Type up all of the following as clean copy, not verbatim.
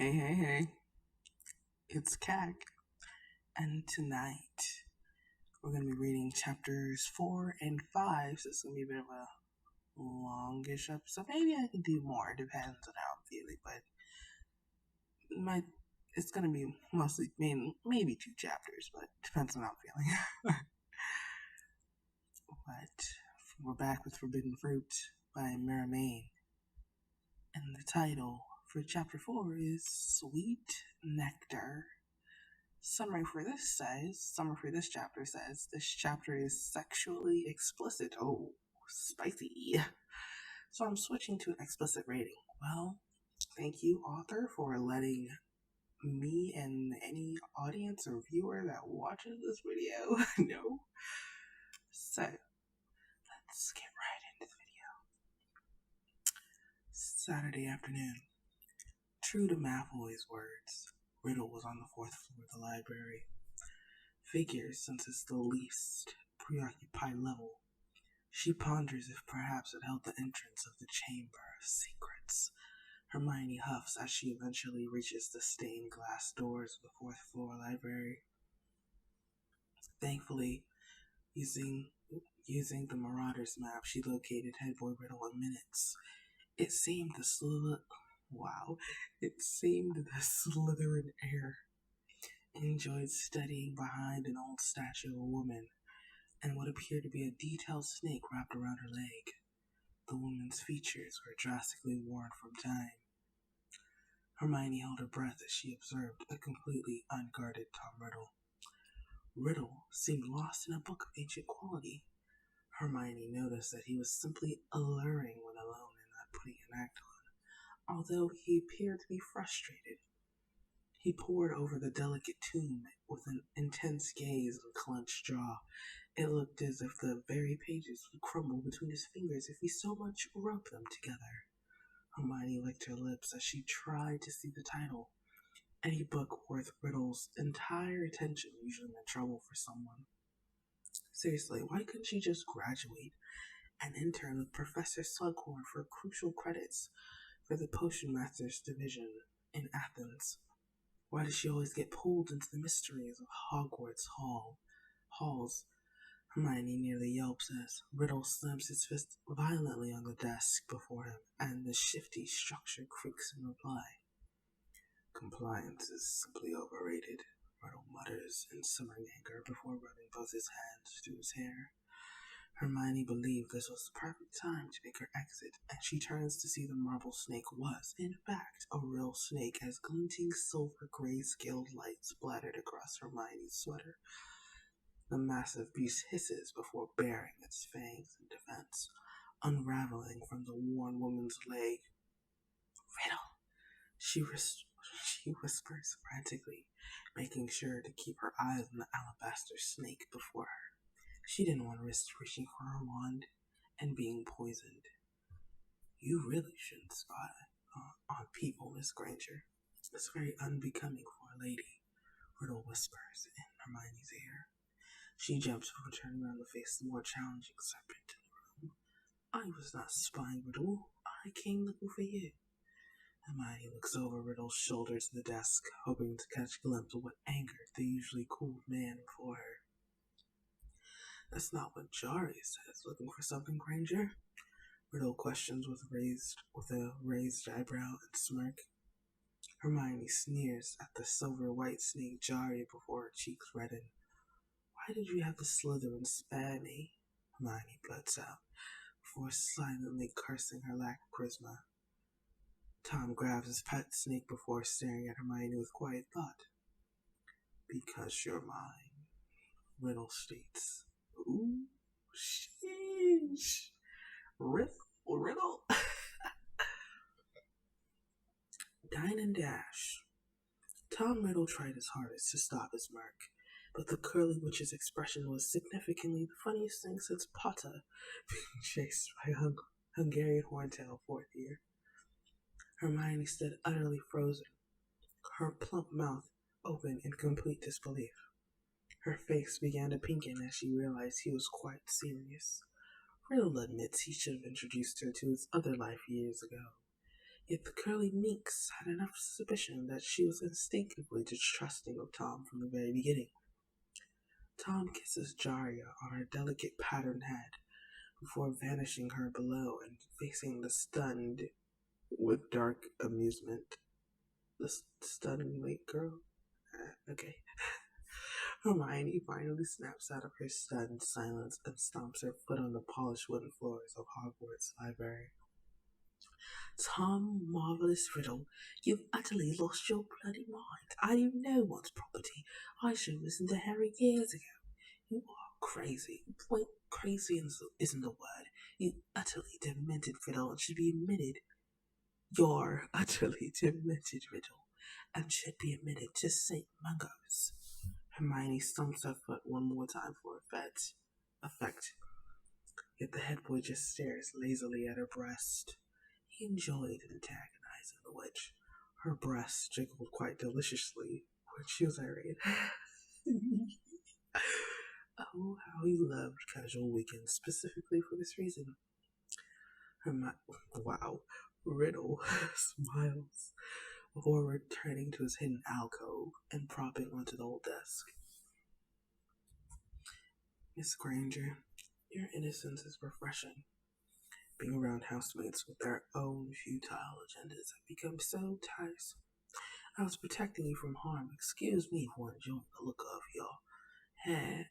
Hey, it's Kak, and tonight we're going to be reading chapters 4 and 5, so it's going to be a bit of a longish episode. Maybe I can do more, depends on how I'm feeling, but it's going to be mostly, maybe 2 chapters, but depends on how I'm feeling. But we're back with Forbidden Fruit by Hermione, and the title for chapter 4 is Sweet Nectar. Summary for this chapter says, this chapter is sexually explicit. Oh, spicy. So I'm switching to an explicit rating. Well, thank you, author, for letting me and any audience or viewer that watches this video know. So, let's get right into the video. Saturday afternoon. True to Malfoy's words, Riddle was on the 4th floor of the library. Figures since it's the least preoccupied level. She ponders if perhaps it held the entrance of the Chamber of Secrets. Hermione huffs as she eventually reaches the stained glass doors of the 4th floor library. Thankfully, using the Marauder's map, she located Head Boy Riddle in minutes. It seemed the Slytherin heir enjoyed studying behind an old statue of a woman and what appeared to be a detailed snake wrapped around her leg. The woman's features were drastically worn from time. Hermione held her breath as she observed a completely unguarded Tom Riddle. Riddle seemed lost in a book of ancient quality. Hermione noticed that he was simply alluring when alone and not putting an act on, although he appeared to be frustrated. He pored over the delicate tome with an intense gaze and clenched jaw. It looked as if the very pages would crumble between his fingers if he so much rubbed them together. Hermione licked her lips as she tried to see the title. Any book worth Riddle's entire attention usually meant trouble for someone. Seriously, why couldn't she just graduate and intern with Professor Slughorn for crucial credits for the Potion Masters Division in Athens? Why does she always get pulled into the mysteries of Hogwarts halls? Hermione nearly yelps as Riddle slams his fist violently on the desk before him, and the shifty structure creaks in reply. Compliance is simply overrated, Riddle mutters in simmering anger before running both his hands through his hair. Hermione believed this was the perfect time to make her exit, and she turns to see the marble snake was, in fact, a real snake as glinting silver gray scaled light splattered across Hermione's sweater. The massive beast hisses before baring its fangs in defense, unraveling from the worn woman's leg. Riddle, she whispers frantically, making sure to keep her eyes on the alabaster snake before her. She didn't want to risk reaching for her wand and being poisoned. You really shouldn't spy on people, Miss Granger. It's very unbecoming for a lady, Riddle whispers in Hermione's ear. She jumps before turning around to face the more challenging serpent in the room. I was not spying, Riddle. I came looking for you. Hermione looks over Riddle's shoulder to the desk, hoping to catch a glimpse of what angered the usually cool man before her. That's not what Jari says. Looking for something, Granger? Riddle questions with a raised eyebrow and smirk. Hermione sneers at the silver-white snake Jari before her cheeks redden. Why did you have the Slytherin spare me? Hermione blurts out, before silently cursing her lack of charisma. Tom grabs his pet snake before staring at Hermione with quiet thought. Because you're mine, Riddle states. Ooh, sheesh. Riddle. Dine and dash. Tom Riddle tried his hardest to stop his mirk, but the curly witch's expression was significantly the funniest thing since Potter being chased by a Hungarian horntail 4th year. Hermione stood utterly frozen, her plump mouth open in complete disbelief. Her face began to pinken as she realized he was quite serious. Riddle admits he should have introduced her to his other life years ago. Yet the curly minx had enough suspicion that she was instinctively distrusting of Tom from the very beginning. Tom kisses Jaria on her delicate patterned head before vanishing her below and facing the stunned with dark amusement. The stunned late girl? Okay. Hermione finally snaps out of her stunned silence and stomps her foot on the polished wooden floors of Hogwarts Library. Tom, marvelous Riddle, you've utterly lost your bloody mind. I do no one's property. I should have listened to Harry years ago. You are crazy. Wait, crazy isn't the word. You utterly demented Riddle and should be admitted. You're utterly demented Riddle and should be admitted to St. Mungo's. Hermione stumps her foot one more time for effect. Yet the head boy just stares lazily at her breast. He enjoyed antagonizing the witch. Her breasts jiggled quite deliciously when she was irate. Oh, how he loved casual weekends specifically for this reason. Wow. Riddle smiles before returning to his hidden alcove and propping onto the old desk. Miss Granger, your innocence is refreshing. Being around housemates with their own futile agendas have become so tiresome. I was protecting you from harm. Excuse me for enjoying the look of your hair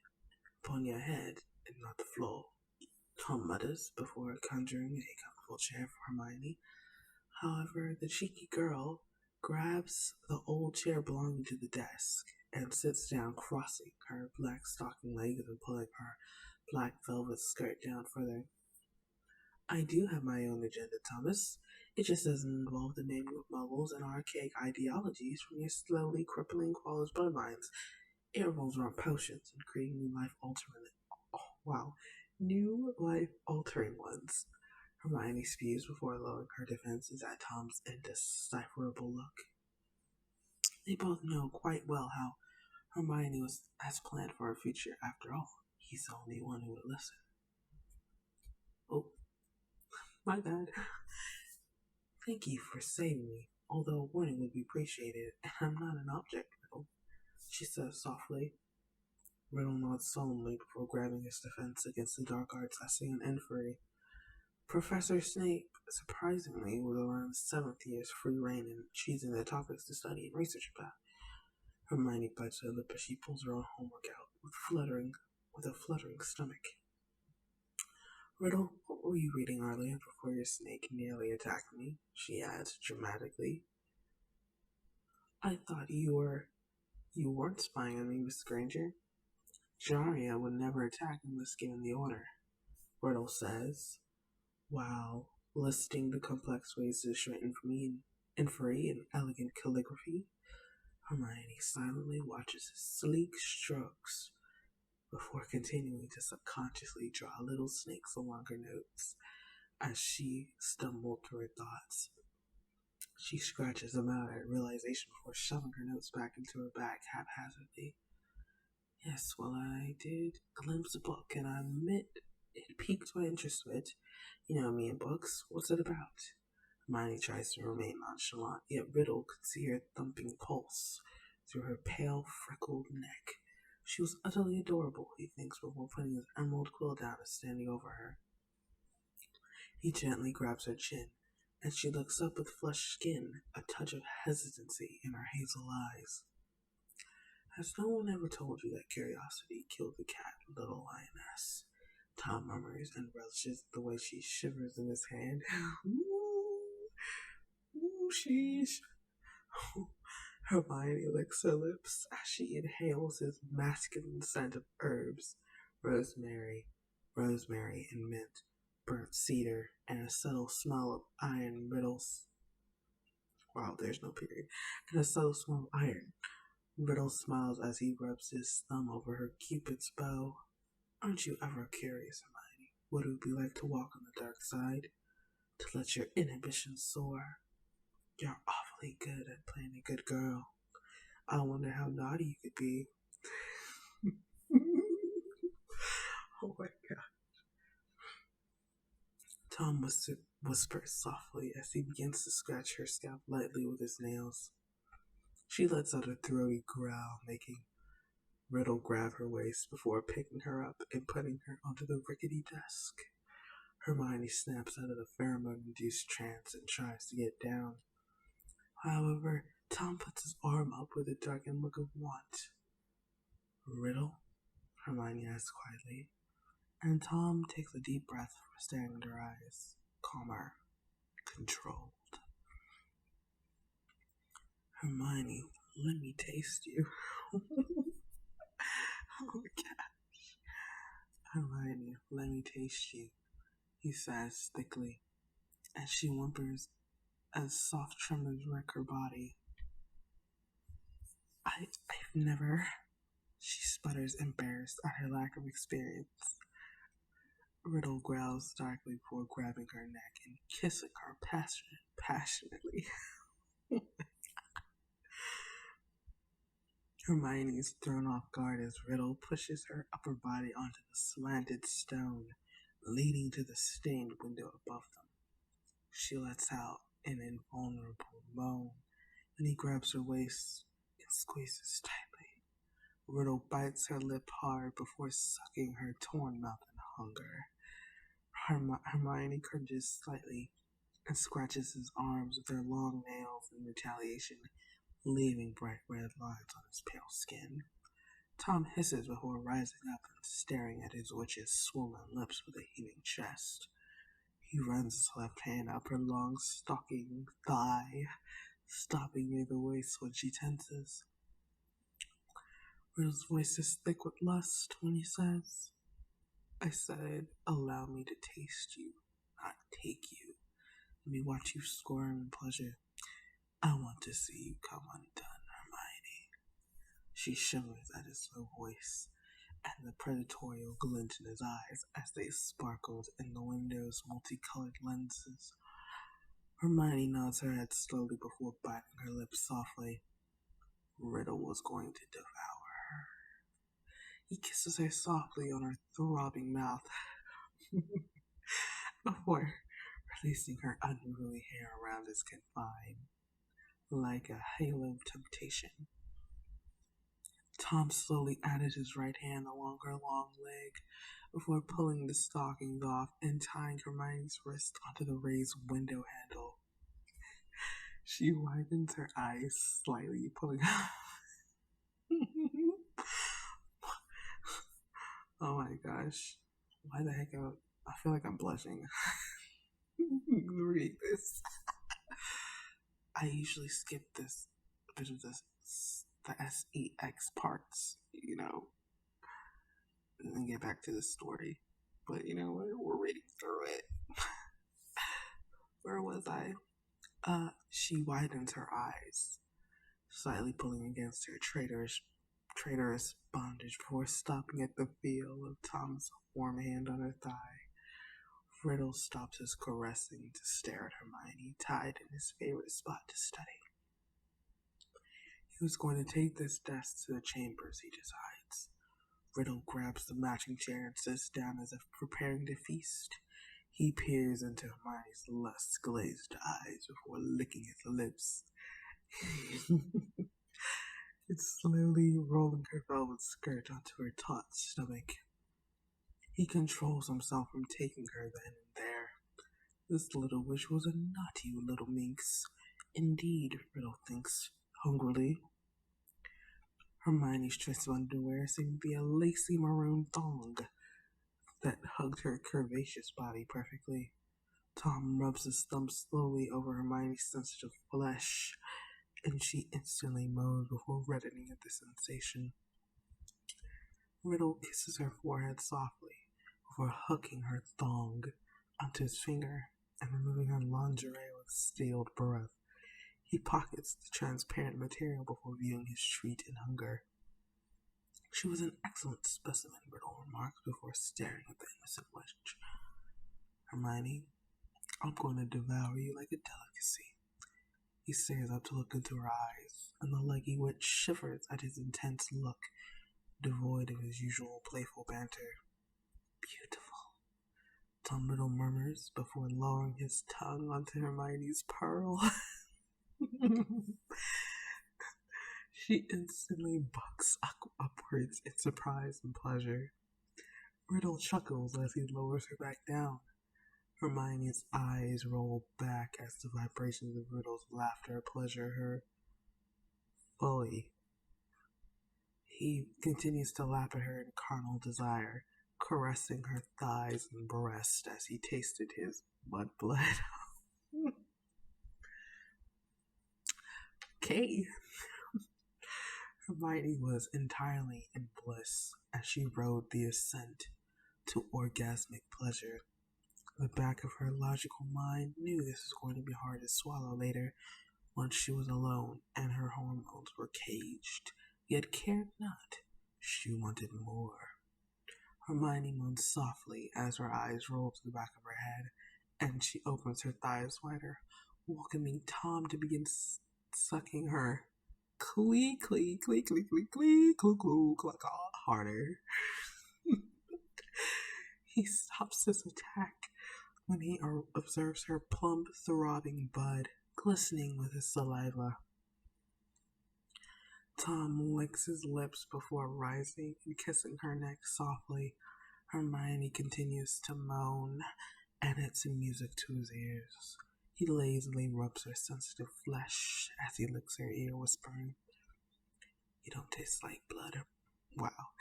upon your head and not the floor. Tom mutters before conjuring a comfortable chair for Hermione. However, the cheeky girl grabs the old chair belonging to the desk and sits down, crossing her black stocking legs and pulling her black velvet skirt down further. I do have my own agenda, Thomas. It just doesn't involve the naming of muggles and archaic ideologies from your slowly crippling college bloodlines. It revolves around potions and creating new life-altering ones. Hermione spews before lowering her defenses at Tom's indecipherable look. They both know quite well how Hermione has planned for her future. After all, he's the only one who would listen. Oh, my bad. Thank you for saving me, although a warning would be appreciated, and I'm not an object, Riddle, she says softly. Riddle nods solemnly before grabbing his defense against the dark arts essay on inquiry. Professor Snape, surprisingly, was around 7th year's free reign in choosing the topics to study and research about. Hermione bites her lip as she pulls her own homework out with a fluttering stomach. Riddle, what were you reading earlier before your snake nearly attacked me? She adds dramatically. I thought you weren't spying on me, Miss Granger. Jaria would never attack unless given the order, Riddle says, while listing the complex ways to show inquiry and elegant calligraphy. Hermione silently watches his sleek strokes before continuing to subconsciously draw little snakes along her notes as she stumbled through her thoughts. She scratches them out at realization before shoving her notes back into her bag haphazardly. Yes, well, I did glimpse a book, and I admit it piqued my interest with it. You know me and books. What's it about? Hermione tries to remain nonchalant, yet Riddle could see her thumping pulse through her pale, freckled neck. She was utterly adorable, he thinks, before putting his emerald quill down and standing over her. He gently grabs her chin, and she looks up with flushed skin, a touch of hesitancy in her hazel eyes. Has no one ever told you that curiosity killed the cat, little lioness? Tom murmurs and relishes the way she shivers in his hand. Ooh, sheesh. Hermione licks her lips as she inhales his masculine scent of herbs, rosemary and mint, burnt cedar, and a subtle smell of iron Riddles. Wow, there's no period. And a subtle smell of iron. Riddle smiles as he rubs his thumb over her Cupid's bow. Aren't you ever curious, Hermione, what it would be like to walk on the dark side? To let your inhibitions soar? You're awfully good at playing a good girl. I wonder how naughty you could be. Oh my god. Tom was whispers softly as he begins to scratch her scalp lightly with his nails. She lets out a throaty growl, making Riddle grab her waist before picking her up and putting her onto the rickety desk. Hermione snaps out of the pheromone-induced trance and tries to get down. However, Tom puts his arm up with a darkened look of want. Riddle? Hermione asks quietly, and Tom takes a deep breath before staring at her eyes. Calmer. Controlled. Hermione, let me taste you. Oh my gosh. Hermione, let me taste you, he says thickly, as she whimpers as soft tremors wreck her body. I've never... She sputters, embarrassed at her lack of experience. Riddle growls darkly before grabbing her neck and kissing her passionately. Hermione is thrown off guard as Riddle pushes her upper body onto the slanted stone, leading to the stained window above them. She lets out an invulnerable moan, and he grabs her waist and squeezes tightly. Riddle bites her lip hard before sucking her torn mouth in hunger. Hermione cringes slightly and scratches his arms with her long nails in retaliation, leaving bright red lines on his pale skin. Tom hisses before rising up and staring at his witch's swollen lips with a heaving chest. He runs his left hand up her long, stalking thigh, stopping near the waist when she tenses. Riddle's voice is thick with lust when he says, I said, allow me to taste you, not take you. Let me watch you squirm in pleasure. I want to see you come undone, Hermione. She shivers at his low voice, and the predatorial glint in his eyes as they sparkled in the window's multicolored lenses. Hermione nods her head slowly before biting her lips softly. Riddle was going to devour her. He kisses her softly on her throbbing mouth before releasing her unruly hair around his confine, like a halo of temptation. Tom slowly added his right hand along her long leg before pulling the stockings off and tying Hermione's wrist onto the raised window handle. She widens her eyes slightly, pulling Oh my gosh. Why the heck? I feel like I'm blushing. Read this. I usually skip this bit of the sex parts, and then get back to the story. But you know what? We're reading through it. Where was I? She widens her eyes, slightly pulling against her traitorous bondage before stopping at the feel of Tom's warm hand on her thigh. Riddle stops his caressing to stare at Hermione, tied in his favorite spot to study. He was going to take this desk to the chambers, he decides. Riddle grabs the matching chair and sits down as if preparing to feast. He peers into Hermione's lust-glazed eyes before licking his lips. It's slowly rolling her velvet skirt onto her taut stomach. He controls himself from taking her then and there. This little witch was a naughty little minx. Indeed, Riddle thinks, hungrily. Hermione's choice of underwear seemed to be a lacy maroon thong that hugged her curvaceous body perfectly. Tom rubs his thumb slowly over Hermione's sensitive flesh, and she instantly moans before reddening at the sensation. Riddle kisses her forehead softly before hooking her thong onto his finger and removing her lingerie with stilled breath. He pockets the transparent material before viewing his treat in hunger. She was an excellent specimen, Riddle remarked before staring at the innocent witch. Hermione, I'm going to devour you like a delicacy. He stares up to look into her eyes, and the leggy witch shivers at his intense look, devoid of his usual playful banter. Beautiful. Tom Riddle murmurs before lowering his tongue onto Hermione's pearl. She instantly bucks upwards in surprise and pleasure. Riddle chuckles as he lowers her back down. Hermione's eyes roll back as the vibrations of Riddle's laughter pleasure her fully. He continues to lap at her in carnal desire, caressing her thighs and breast as he tasted his mudblood. Okay. Hermione was entirely in bliss as she rode the ascent to orgasmic pleasure. The back of her logical mind knew this was going to be hard to swallow later once she was alone and her hormones were caged, yet cared not. She wanted more. Hermione moans softly as her eyes roll to the back of her head, and she opens her thighs wider, welcoming Tom to begin sucking her. Clee, clee, clee, clee, clee, clee, cloo, cloo, cluck, harder. He stops his attack when he observes her plump, throbbing bud glistening with his saliva. Tom licks his lips before rising and kissing her neck softly. Hermione continues to moan, and it's music to his ears. He lazily rubs her sensitive flesh as he licks her ear, whispering, "You don't taste like blood. Wow.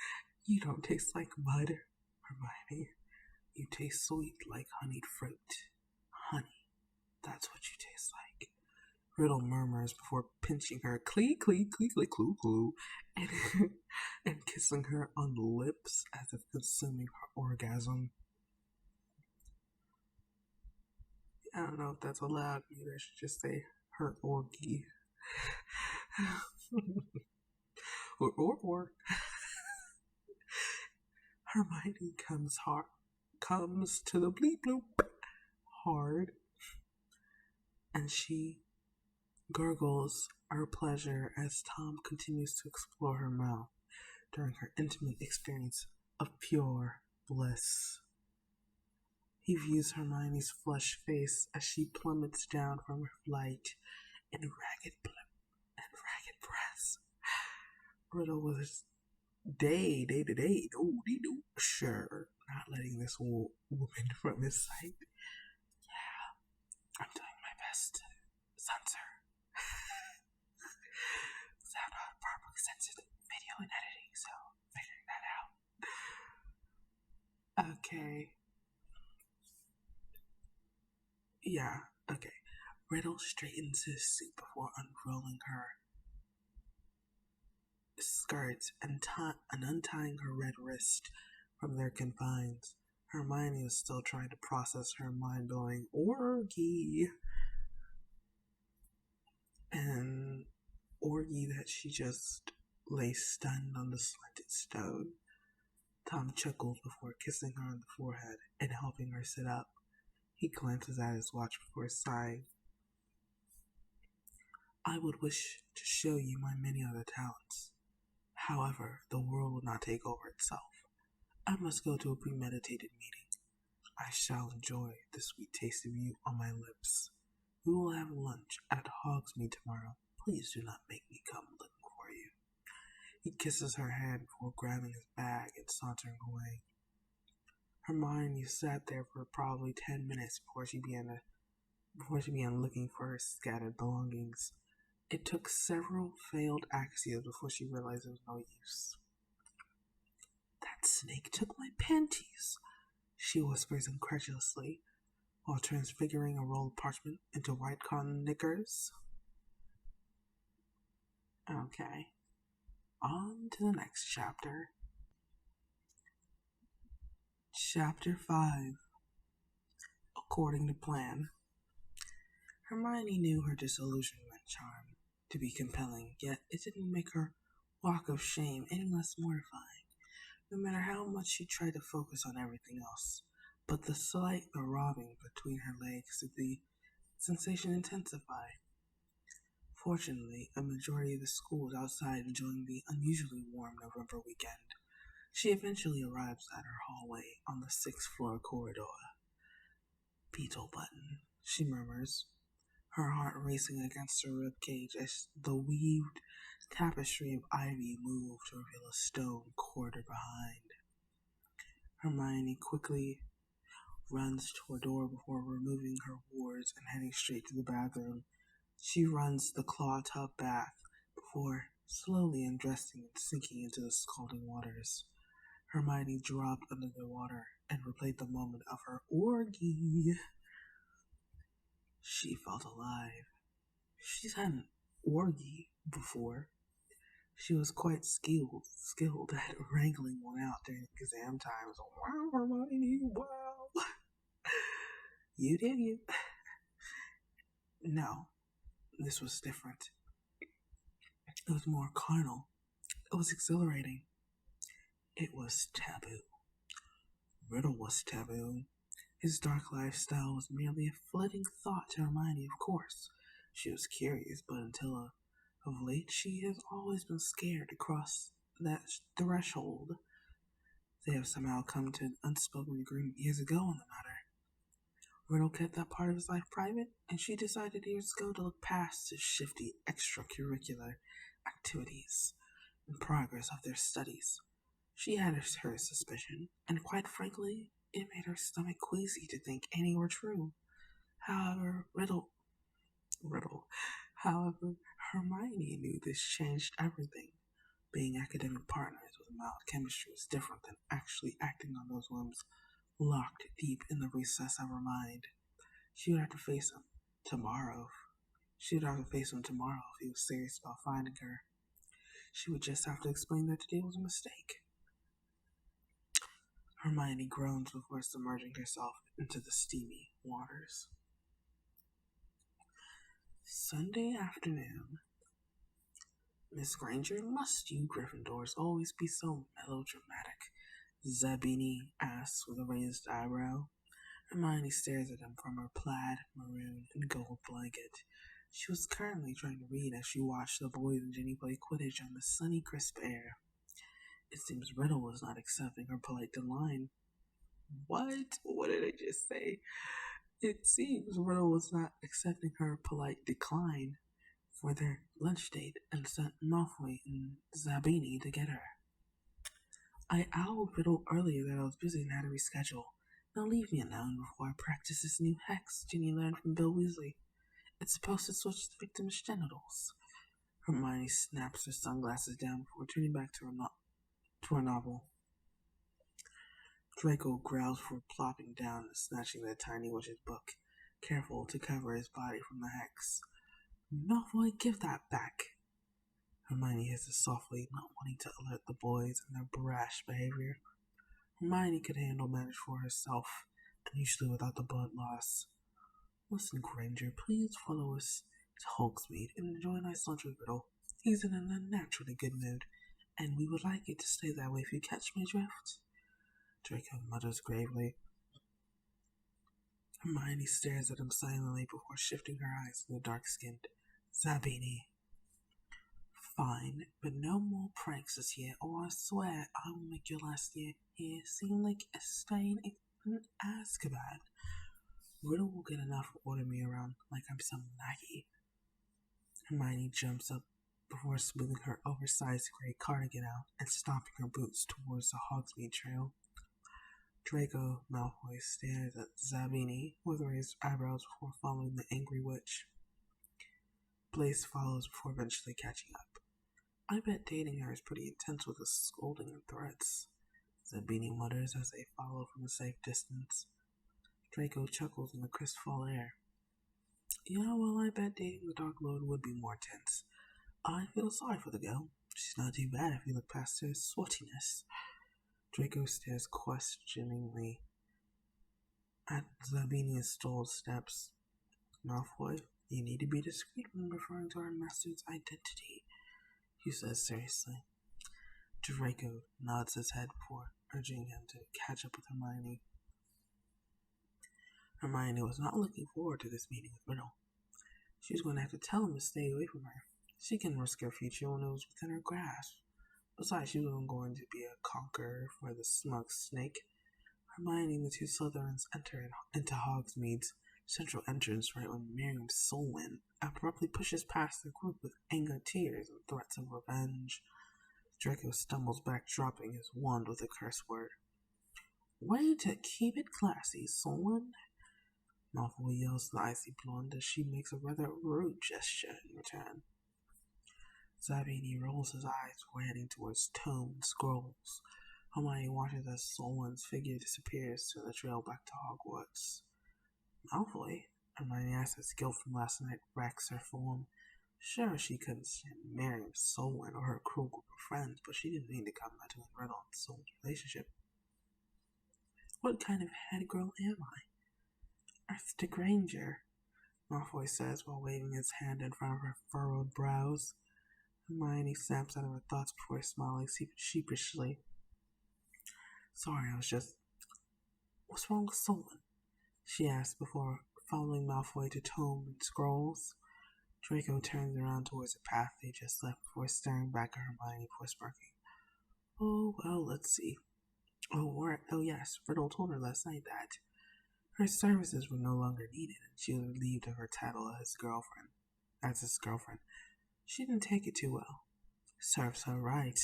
You don't taste like mud, Hermione. You taste sweet like honeyed fruit. Honey, that's what you taste like." Riddle murmurs before pinching her, clee, clee, clee, clee, clue, clue, and kissing her on the lips as if consuming her orgasm. I don't know if that's allowed. Maybe I should just say her orgy. or. Hermione comes to the bleep bloop hard, and she gurgles her pleasure as Tom continues to explore her mouth during her intimate experience of pure bliss. He views Hermione's flushed face as she plummets down from her flight in ragged breaths. Riddle was day, sure, not letting this woman from his sight. Yeah, I'm doing my best to censor. Sound not properly censored video and editing, so figuring that out. Okay. Yeah, okay. Riddle straightens his suit before unrolling her skirts and untying her red wrist from their confines. Hermione is still trying to process her mind-blowing orgy that she just lay stunned on the slanted stone. Tom chuckles before kissing her on the forehead and helping her sit up. He glances at his watch before sighing. "I would wish to show you my many other talents. However, the world will not take over itself. I must go to a premeditated meeting. I shall enjoy the sweet taste of you on my lips. We will have lunch at Hogsmeade tomorrow. Please do not make me come looking for you." He kisses her hand before grabbing his bag and sauntering away. Hermione sat there for probably 10 minutes before she began looking for her scattered belongings. It took several failed axioms before she realized it was no use. "That snake took my panties," she whispers incredulously, while transfiguring a roll of parchment into white cotton knickers. Okay. On to the next chapter. Chapter 5. According to plan. Hermione knew her disillusionment charm to be compelling, yet it didn't make her walk of shame any less mortifying, no matter how much she tried to focus on everything else. But the slight throbbing between her legs did the sensation intensify. Fortunately, a majority of the school was outside enjoying the unusually warm November weekend. She eventually arrives at her hallway on the 6th floor corridor. Beetle button, she murmurs, her heart racing against her ribcage as the weaved tapestry of ivy moved to reveal a stone corridor behind. Hermione quickly runs to a door before removing her wards and heading straight to the bathroom. She runs the claw tub bath before slowly undressing and sinking into the scalding waters. Hermione dropped under the water and replayed the moment of her orgy. She felt alive. She's had an orgy before. She was quite skilled at wrangling one out during exam times. Wow, Hermione, wow. You did you. No, this was different. It was more carnal. It was exhilarating. It was taboo. Riddle was taboo. His dark lifestyle was merely a flitting thought to Hermione, of course. She was curious, but of late she has always been scared to cross that threshold. They have somehow come to an unspoken agreement years ago on the matter. Riddle kept that part of his life private, and she decided years ago to look past his shifty extracurricular activities and progress of their studies. She had her suspicion, and quite frankly, it made her stomach queasy to think any were true. However, however, Hermione knew this changed everything. Being academic partners with mild chemistry was different than actually acting on those whims locked deep in the recess of her mind. She would have to face him tomorrow. She would have to face him tomorrow if he was serious about finding her. She would just have to explain that today was a mistake. Hermione groans before submerging herself into the steamy waters. Sunday afternoon. Miss Granger, must you Gryffindors always be so melodramatic? Zabini asks with a raised eyebrow. Hermione stares at him from her plaid, maroon, and gold blanket. She was currently trying to read as she watched the boys and Ginny play Quidditch on the sunny, crisp air. It seems Riddle was not accepting her polite decline. What? What did I just say? It seems Riddle was not accepting her polite decline for their lunch date and sent Malfoy and Zabini to get her. I owled Riddle earlier that I was busy and had to reschedule. Now leave me alone before I practice this new hex Ginny learned from Bill Weasley. It's supposed to switch the victim's genitals. Hermione snaps her sunglasses down before turning back to her novel. Draco growls for plopping down and snatching the tiny witch's book, careful to cover his body from the hex. Malfoy, give that back. Hermione hisses softly, not wanting to alert the boys and their brash behavior. Hermione could handle matters for herself, and usually without the blood loss. Listen, Granger, please follow us to Hogsmeade and enjoy a nice lunch with Riddle. He's in an unnaturally good mood, and we would like it to stay that way if you catch my drift. Draco mutters gravely. Hermione stares at him silently before shifting her eyes to the dark-skinned Zabini. Fine, but no more pranks this year, or I swear I will make your last year here seem like a stain in Azkaban. Riddle will get enough to order me around like I'm some lackey. Hermione jumps up before smoothing her oversized gray cardigan out and stomping her boots towards the Hogsmeade trail. Draco Malfoy stares at Zabini with raised eyebrows before following the angry witch. Blaise follows before eventually catching up. I bet dating her is pretty intense with the scolding and threats. Zabini mutters as they follow from a safe distance. Draco chuckles in the crisp fall air. Yeah, well, I bet dating the Dark Lord would be more tense. I feel sorry for the girl. She's not too bad if you look past her swottiness. Draco stares questioningly at Zabini's stalled steps. Malfoy, you need to be discreet when referring to our master's identity, he says seriously. Draco nods his head before urging him to catch up with Hermione. Hermione was not looking forward to this meeting with Riddle. She was going to have to tell him to stay away from her. She can risk her future when it was within her grasp. Besides, she wasn't going to be a conqueror for the smug snake. Hermione and the two Slytherins enter into Hogsmeade's central entrance right when Miriam Solwyn abruptly pushes past the group with anger, tears, and threats of revenge. Draco stumbles back, dropping his wand with a curse word. Way to keep it classy, Solwyn. Malfoy yells to the icy blonde as she makes a rather rude gesture in return. Davinci rolls his eyes before heading towards tome and scrolls. Hermione watches as Solwyn's figure disappears to the trail back to Hogwarts. Malfoy? Hermione asks as guilt from last night wrecks her form. Sure, she couldn't stand Miriam Solwyn or her cruel group of friends, but she didn't mean to come to Riddle and Solwyn's relationship. What kind of head girl am I? Earth Granger, Malfoy says while waving his hand in front of her furrowed brows. Hermione snaps out of her thoughts before smiling sheepishly. Sorry, I was just... What's wrong with Solwyn? She asked before following Malfoy to tome and scrolls. Draco turns around towards the path they just left before staring back at Hermione before smirking. Oh, well, let's see. Oh yes, Riddle told her last night that her services were no longer needed and she was relieved of her title as his girlfriend. She didn't take it too well. Serves her right.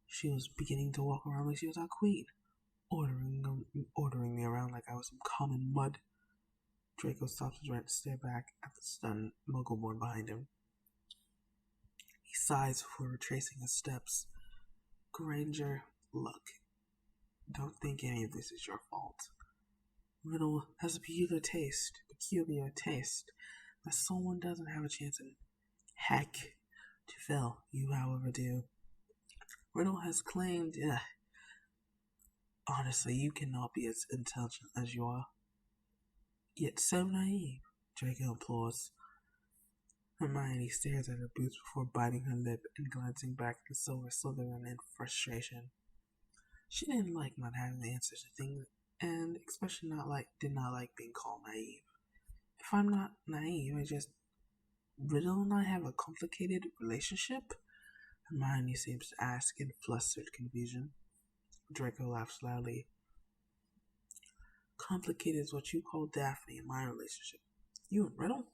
She was beginning to walk around like she was our queen, ordering me around like I was some common mud. Draco stops his rant to stare back at the stunned Muggleborn behind him. He sighs before retracing his steps. Granger, look. Don't think any of this is your fault. Riddle has a peculiar taste that someone doesn't have a chance in. Heck, to fill, you however do. Riddle has claimed, honestly, you cannot be as intelligent as you are. Yet so naive, Draco implores. Hermione stares at her boots before biting her lip and glancing back at the Silver Slytherin in frustration. She didn't like not having the answers to things, and especially did not like being called naive. If I'm not naive, Riddle and I have a complicated relationship? Hermione seems to ask in flustered confusion. Draco laughs loudly. Complicated is what you call Daphne in my relationship. You and Riddle?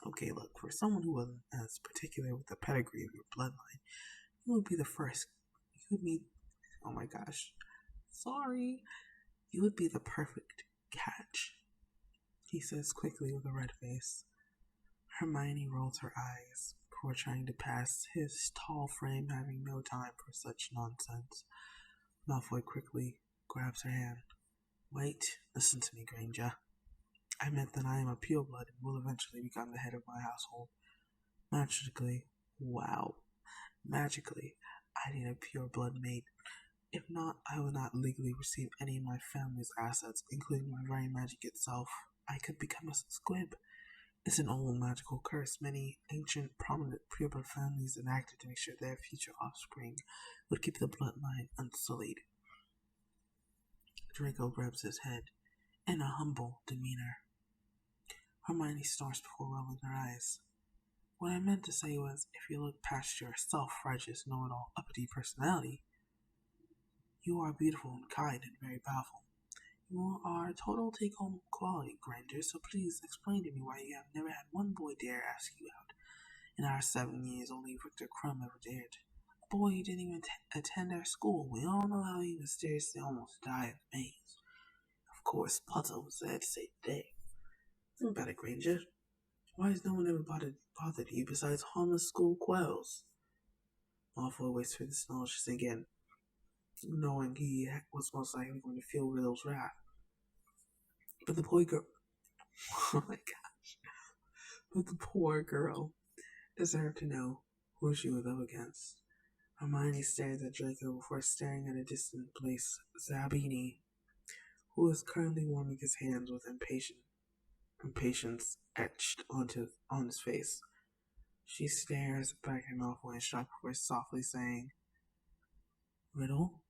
Okay, look, for someone who wasn't as particular with the pedigree of your bloodline, you would be the first. Oh my gosh. Sorry. You would be the perfect catch, he says quickly with a red face. Hermione rolls her eyes before trying to pass his tall frame, having no time for such nonsense. Malfoy quickly grabs her hand. Wait, listen to me, Granger. I meant that I am a pureblood and will eventually become the head of my household. Magically, I need a pureblood mate. If not, I will not legally receive any of my family's assets, including my very magic itself. I could become a squib. It's an old magical curse many ancient, prominent pureblood families enacted to make sure their future offspring would keep the bloodline unsullied. Draco rubs his head in a humble demeanor. Hermione snorts before rolling her eyes. What I meant to say was, if you look past your self-righteous, know-it-all, uppity personality, you are beautiful and kind and very powerful. You are a total take-home quality, Granger, so please explain to me why you have never had one boy dare ask you out. In our 7 years, only Victor Crumb ever dared. A boy who didn't even attend our school. We all know how he mysteriously almost died in the maze. Of course, Potter was there to save the day. Think about it, Granger. Why has no one ever bothered you besides harmless school quails? Malfoy waits for this knowledge to sink in, knowing he was most likely going to feel Riddle's wrath. But the poor girl... Oh my gosh. But the poor girl deserved to know who she was up against. Hermione stares at Draco before staring at a distant place, Zabini, who is currently warming his hands with impatience etched on his face. She stares back at Malfoy in shock before softly saying, Riddle?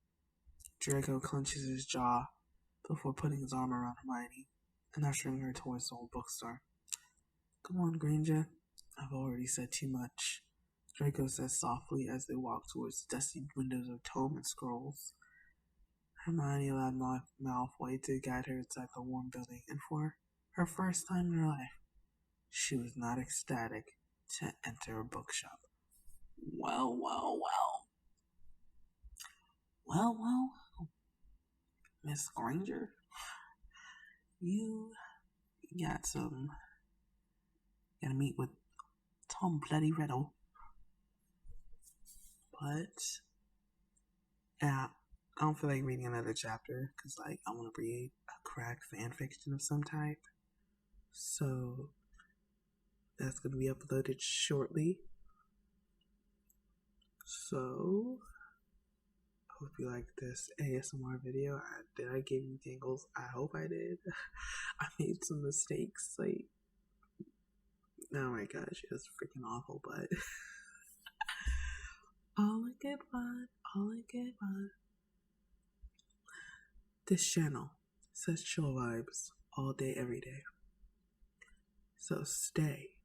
Draco clenches his jaw before putting his arm around Hermione and ushering her towards the old bookstore. Come on, Granger. I've already said too much, Draco says softly as they walk towards the dusty windows of tome and scrolls. Hermione allowed Malfoy to guide her inside the warm building, and for her first time in her life, she was not ecstatic to enter a bookshop. Well, well, well. Well, well, well. Miss Granger, you gotta meet with Tom Bloody Riddle. But, yeah, I don't feel like reading another chapter, because, I want to read a cracked fanfiction of some type. So, that's going to be uploaded shortly. So, hope you like this ASMR video. Did I give you tingles? I hope I did. I made some mistakes. Oh my gosh, it was freaking awful, but all in good fun, all in good fun. This channel says chill vibes all day, every day. So stay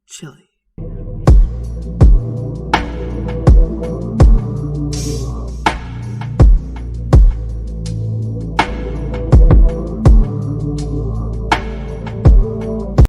chilly.